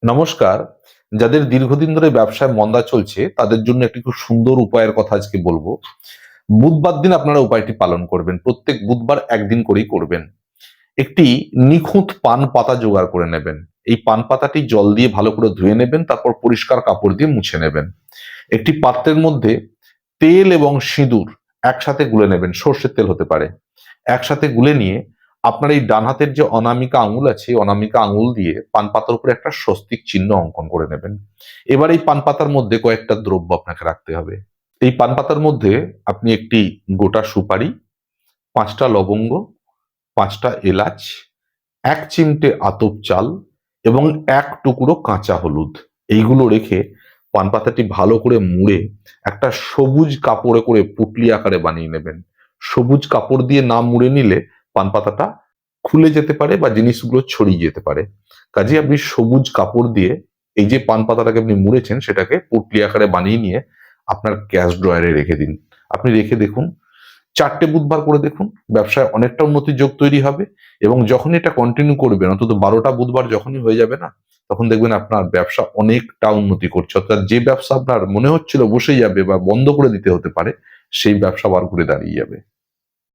নমস্কার। যাদের দীর্ঘদিন ধরে ব্যবসায় মন্দা চলছে তাদের জন্য একটি খুব সুন্দর উপায়ের কথা আজকে বলবো। বুধবার দিন আপনারা উপায়টি পালন করবেন। প্রত্যেক বুধবার একদিন করেই করবেন। একটি নিখুঁত পান পাতা জোগাড় করে নেবেন। এই পান পাতাটি জল দিয়ে ভালো করে ধুয়ে নেবেন, তারপর পরিষ্কার কাপড় দিয়ে মুছে নেবেন। একটি পাত্রের মধ্যে তেল এবং সিঁদুর একসাথে গুলে নেবেন, সর্ষের তেল হতে পারে। একসাথে গুলে নিয়ে আপনার এই ডান হাতের যে অনামিকা আঙুল আছে, এই অনামিকা আঙুল দিয়ে পান পাতার উপরে একটা স্বস্তিক চিহ্ন অঙ্কন করে নেবেন। এবার এই পান পাতার মধ্যে কয়েকটা দ্রব্য আপনাকে রাখতে হবে। এই পান পাতার মধ্যে আপনি একটি গোটা সুপারি, 5টা লবঙ্গ, 5টা এলাচ, 1 চিমটে আতপ চাল এবং 1 টুকরো কাঁচা হলুদ, এইগুলো রেখে পান পাতাটি ভালো করে মুড়ে একটা সবুজ কাপড়ে করে পুটলি আকারে বানিয়ে নেবেন। সবুজ কাপড় দিয়ে না মুড়ে নিলে পান পাতাটা খুলে যেতে পারে বা জিনিসগুলো ছড়িয়ে যেতে পারে। কাজেই আপনি সবুজ কাপড় দিয়ে এই যে পান পাতাটাকে আপনি মুড়েছেন সেটাকে পুটলি আকারে বানিয়ে নিয়ে আপনার গ্যাস ড্রয়ারে রেখে দিন। আপনি রেখে দেখুন, 4টে বুধবার করে দেখুন, ব্যবসায় অনেকটা উন্নতির যোগ তৈরি হবে। এবং যখনই এটা কন্টিনিউ করবেন, অন্তত 12টা বুধবার যখনই হয়ে যাবে না, তখন দেখবেন আপনার ব্যবসা অনেকটা উন্নতি করছে। অর্থাৎ যে ব্যবসা আপনার মনে হচ্ছিল বসে যাবে বা বন্ধ করে দিতে হতে পারে, সেই ব্যবসা বার করে দাঁড়িয়ে যাবে।